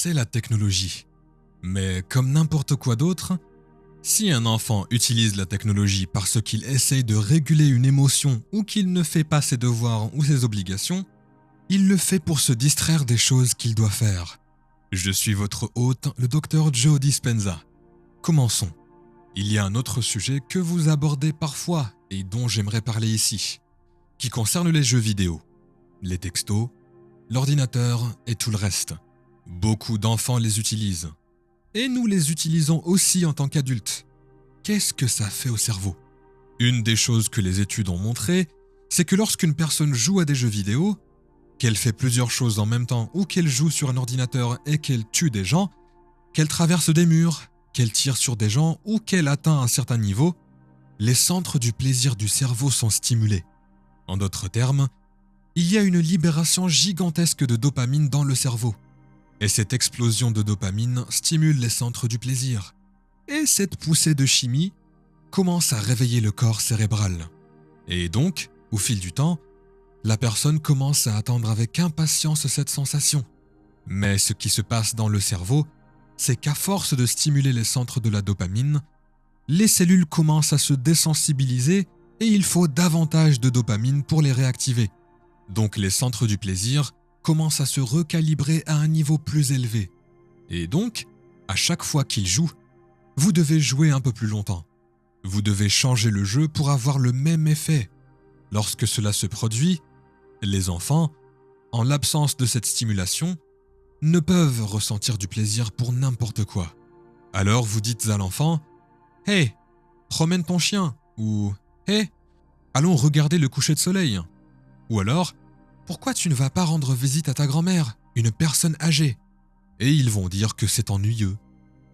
c'est la technologie. Mais comme n'importe quoi d'autre, si un enfant utilise la technologie parce qu'il essaye de réguler une émotion ou qu'il ne fait pas ses devoirs ou ses obligations, il le fait pour se distraire des choses qu'il doit faire. Je suis votre hôte, le Dr Joe Dispenza. Commençons. Il y a un autre sujet que vous abordez parfois et dont j'aimerais parler ici, qui concerne les jeux vidéo, les textos, l'ordinateur et tout le reste. Beaucoup d'enfants les utilisent. Et nous les utilisons aussi en tant qu'adultes. Qu'est-ce que ça fait au cerveau? Une des choses que les études ont montré, c'est que lorsqu'une personne joue à des jeux vidéo, qu'elle fait plusieurs choses en même temps ou qu'elle joue sur un ordinateur et qu'elle tue des gens, qu'elle traverse des murs, qu'elle tire sur des gens ou qu'elle atteint un certain niveau, les centres du plaisir du cerveau sont stimulés. En d'autres termes, il y a une libération gigantesque de dopamine dans le cerveau. Et cette explosion de dopamine stimule les centres du plaisir. Et cette poussée de chimie commence à réveiller le corps cérébral. Et donc, au fil du temps, la personne commence à attendre avec impatience cette sensation. Mais ce qui se passe dans le cerveau, c'est qu'à force de stimuler les centres de la dopamine, les cellules commencent à se désensibiliser et il faut davantage de dopamine pour les réactiver. Donc les centres du plaisir commencent à se recalibrer à un niveau plus élevé. Et donc, à chaque fois qu'il joue, vous devez jouer un peu plus longtemps. Vous devez changer le jeu pour avoir le même effet. Lorsque cela se produit, les enfants, en l'absence de cette stimulation, ne peuvent ressentir du plaisir pour n'importe quoi. Alors vous dites à l'enfant « Hey, promène ton chien » ou « Hey, allons regarder le coucher de soleil » ou alors « Pourquoi tu ne vas pas rendre visite à ta grand-mère, une personne âgée ?» Et ils vont dire que c'est ennuyeux,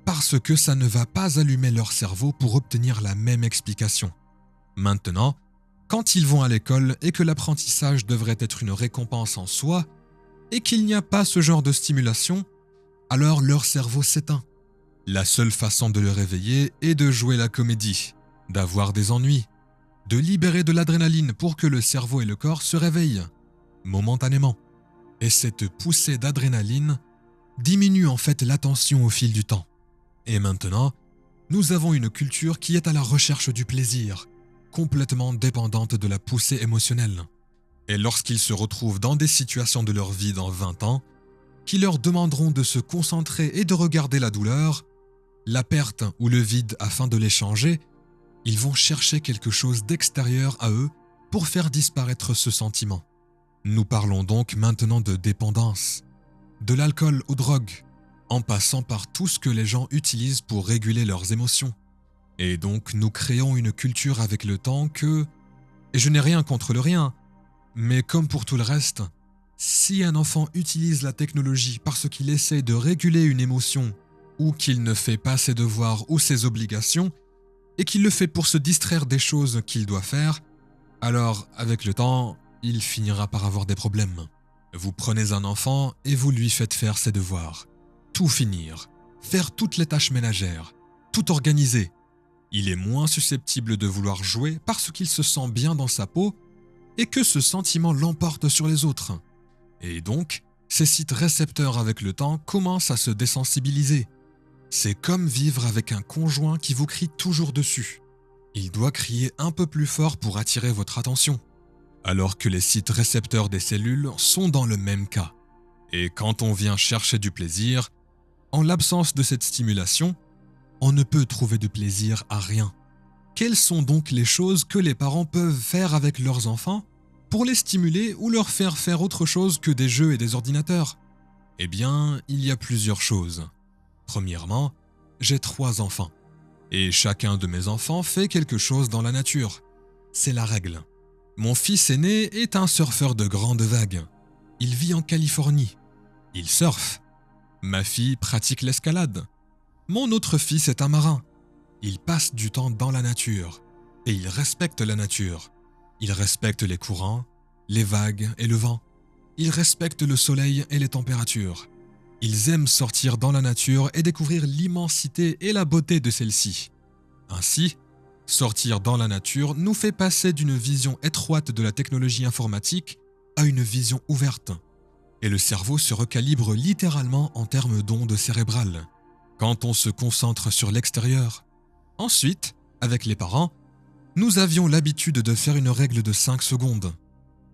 parce que ça ne va pas allumer leur cerveau pour obtenir la même explication. Maintenant, quand ils vont à l'école et que l'apprentissage devrait être une récompense en soi, et qu'il n'y a pas ce genre de stimulation, alors leur cerveau s'éteint. La seule façon de le réveiller est de jouer la comédie, d'avoir des ennuis, de libérer de l'adrénaline pour que le cerveau et le corps se réveillent, momentanément. Et cette poussée d'adrénaline diminue en fait l'attention au fil du temps. Et maintenant, nous avons une culture qui est à la recherche du plaisir, complètement dépendante de la poussée émotionnelle. Et lorsqu'ils se retrouvent dans des situations de leur vie dans 20 ans, qui leur demanderont de se concentrer et de regarder la douleur, la perte ou le vide afin de les changer, ils vont chercher quelque chose d'extérieur à eux pour faire disparaître ce sentiment. Nous parlons donc maintenant de dépendance, de l'alcool aux drogues, en passant par tout ce que les gens utilisent pour réguler leurs émotions. Et donc nous créons une culture avec le temps que, et je n'ai rien contre le rien, mais comme pour tout le reste, si un enfant utilise la technologie parce qu'il essaie de réguler une émotion ou qu'il ne fait pas ses devoirs ou ses obligations et qu'il le fait pour se distraire des choses qu'il doit faire, alors avec le temps, il finira par avoir des problèmes. Vous prenez un enfant et vous lui faites faire ses devoirs, tout finir, faire toutes les tâches ménagères, tout organiser. Il est moins susceptible de vouloir jouer parce qu'il se sent bien dans sa peau et que ce sentiment l'emporte sur les autres. Et donc, ces sites récepteurs avec le temps commencent à se désensibiliser. C'est comme vivre avec un conjoint qui vous crie toujours dessus. Il doit crier un peu plus fort pour attirer votre attention, alors que les sites récepteurs des cellules sont dans le même cas. Et quand on vient chercher du plaisir, en l'absence de cette stimulation, on ne peut trouver de plaisir à rien. Quelles sont donc les choses que les parents peuvent faire avec leurs enfants pour les stimuler ou leur faire faire autre chose que des jeux et des ordinateurs? Eh bien, il y a plusieurs choses. Premièrement, j'ai 3 enfants. Et chacun de mes enfants fait quelque chose dans la nature. C'est la règle. Mon fils aîné est un surfeur de grandes vagues. Il vit en Californie. Il surfe. Ma fille pratique l'escalade. Mon autre fils est un marin. Il passe du temps dans la nature. Et il respecte la nature. Il respecte les courants, les vagues et le vent. Il respecte le soleil et les températures. Ils aiment sortir dans la nature et découvrir l'immensité et la beauté de celle-ci. Ainsi, sortir dans la nature nous fait passer d'une vision étroite de la technologie informatique à une vision ouverte. et le cerveau se recalibre littéralement en termes d'ondes cérébrales, quand on se concentre sur l'extérieur. Ensuite, avec les parents, nous avions l'habitude de faire une règle de 5 secondes.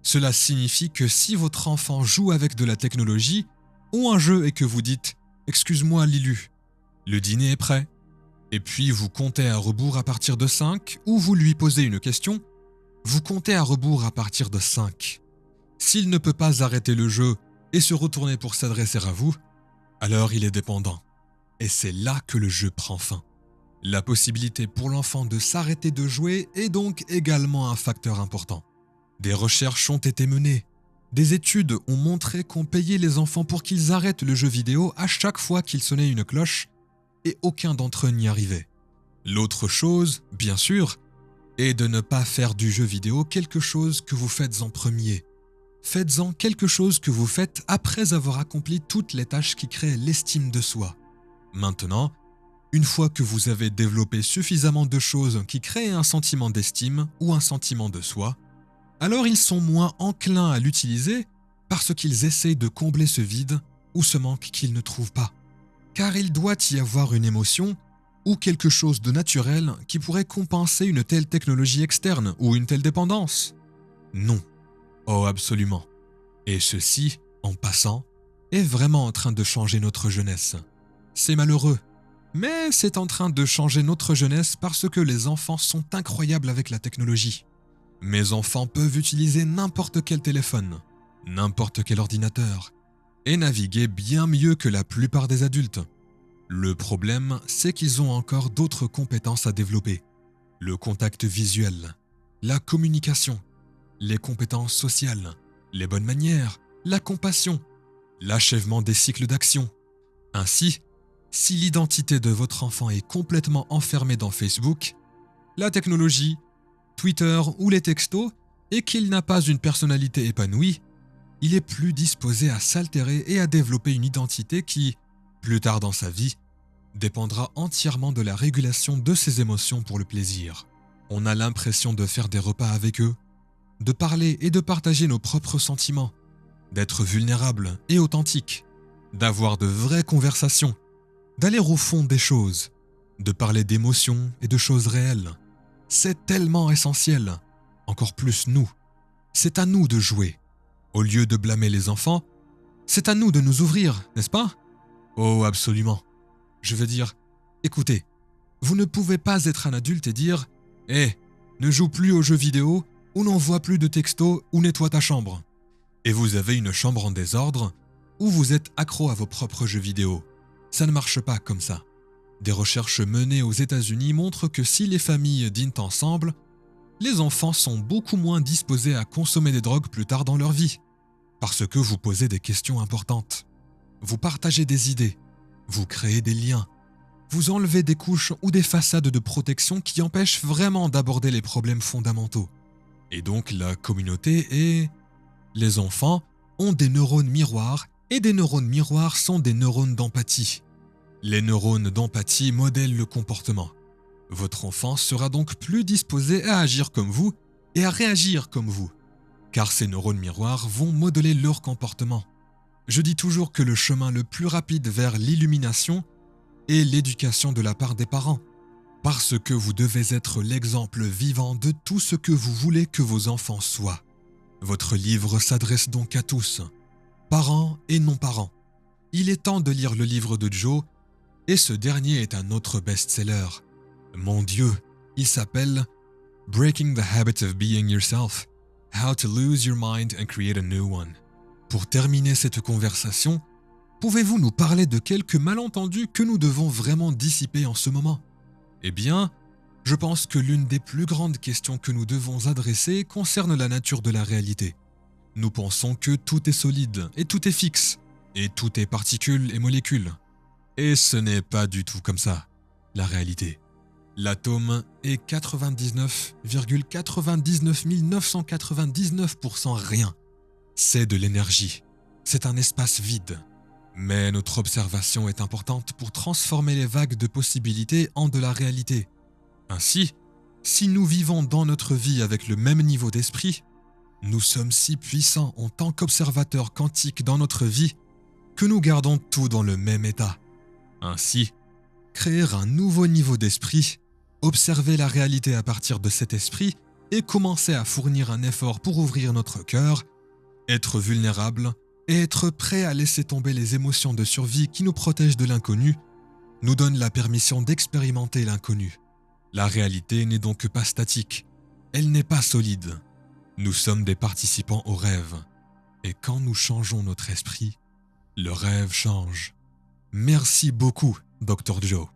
Cela signifie que si votre enfant joue avec de la technologie ou un jeu et que vous dites « Excuse-moi Lilu, le dîner est prêt », et puis vous comptez à rebours à partir de 5 ou vous lui posez une question, vous comptez à rebours à partir de 5. S'il ne peut pas arrêter le jeu et se retourner pour s'adresser à vous, alors il est dépendant. Et c'est là que le jeu prend fin. La possibilité pour l'enfant de s'arrêter de jouer est donc également un facteur important. Des recherches ont été menées. Des études ont montré qu'on payait les enfants pour qu'ils arrêtent le jeu vidéo à chaque fois qu'il sonnait une cloche et aucun d'entre eux n'y arrivait. L'autre chose, bien sûr, est de ne pas faire du jeu vidéo quelque chose que vous faites en premier. Faites-en quelque chose que vous faites après avoir accompli toutes les tâches qui créent l'estime de soi. Maintenant, une fois que vous avez développé suffisamment de choses qui créent un sentiment d'estime ou un sentiment de soi, alors ils sont moins enclins à l'utiliser parce qu'ils essayent de combler ce vide ou ce manque qu'ils ne trouvent pas. Car il doit y avoir une émotion ou quelque chose de naturel qui pourrait compenser une telle technologie externe ou une telle dépendance. Non. Oh absolument. Et ceci, en passant, est vraiment en train de changer notre jeunesse. C'est malheureux, mais c'est en train de changer notre jeunesse parce que les enfants sont incroyables avec la technologie. Mes enfants peuvent utiliser n'importe quel téléphone, n'importe quel ordinateur, et naviguer bien mieux que la plupart des adultes. Le problème, c'est qu'ils ont encore d'autres compétences à développer. Le contact visuel, la communication, les compétences sociales, les bonnes manières, la compassion, l'achèvement des cycles d'action. Ainsi, si l'identité de votre enfant est complètement enfermée dans Facebook, la technologie, Twitter ou les textos, et qu'il n'a pas une personnalité épanouie, il est plus disposé à s'altérer et à développer une identité qui, plus tard dans sa vie, dépendra entièrement de la régulation de ses émotions pour le plaisir. On a l'impression de faire des repas avec eux, de parler et de partager nos propres sentiments, d'être vulnérable et authentique, d'avoir de vraies conversations, d'aller au fond des choses, de parler d'émotions et de choses réelles. C'est tellement essentiel, encore plus nous. C'est à nous de jouer. Au lieu de blâmer les enfants, c'est à nous de nous ouvrir, n'est-ce pas? Oh, absolument. Je veux dire, écoutez, vous ne pouvez pas être un adulte et dire « Hé, ne joue plus aux jeux vidéo ou n'envoie plus de textos ou nettoie ta chambre. » Et vous avez une chambre en désordre ou vous êtes accro à vos propres jeux vidéo. Ça ne marche pas comme ça. Des recherches menées aux États-Unis montrent que si les familles dînent ensemble, les enfants sont beaucoup moins disposés à consommer des drogues plus tard dans leur vie. Parce que vous posez des questions importantes. Vous partagez des idées. Vous créez des liens. Vous enlevez des couches ou des façades de protection qui empêchent vraiment d'aborder les problèmes fondamentaux. Et donc la communauté et les enfants ont des neurones miroirs et des neurones miroirs sont des neurones d'empathie. Les neurones d'empathie modèlent le comportement. Votre enfant sera donc plus disposé à agir comme vous et à réagir comme vous, car ces neurones miroirs vont modeler leur comportement. Je dis toujours que le chemin le plus rapide vers l'illumination est l'éducation de la part des parents, parce que vous devez être l'exemple vivant de tout ce que vous voulez que vos enfants soient. Votre livre s'adresse donc à tous, parents et non-parents. Il est temps de lire le livre de Joe, et ce dernier est un autre best-seller. Mon Dieu, il s'appelle « Breaking the Habit of Being Yourself, How to Lose Your Mind and Create a New One ». Pour terminer cette conversation, pouvez-vous nous parler de quelques malentendus que nous devons vraiment dissiper en ce moment? Eh bien, je pense que l'une des plus grandes questions que nous devons adresser concerne la nature de la réalité. Nous pensons que tout est solide et tout est fixe, et tout est particules et molécules. Et ce n'est pas du tout comme ça, la réalité. L'atome est 99,99 999% rien. C'est de l'énergie. C'est un espace vide. Mais notre observation est importante pour transformer les vagues de possibilités en de la réalité. Ainsi, si nous vivons dans notre vie avec le même niveau d'esprit, Nous sommes si puissants en tant qu'observateurs quantiques dans notre vie que nous gardons tout dans le même état. Ainsi, créer un nouveau niveau d'esprit, observer la réalité à partir de cet esprit et commencer à fournir un effort pour ouvrir notre cœur, être vulnérable et être prêt à laisser tomber les émotions de survie qui nous protègent de l'inconnu, nous donne la permission d'expérimenter l'inconnu. La réalité n'est donc pas statique, elle n'est pas solide. Nous sommes des participants au rêve, et quand nous changeons notre esprit, le rêve change. Merci beaucoup, Dr. Joe.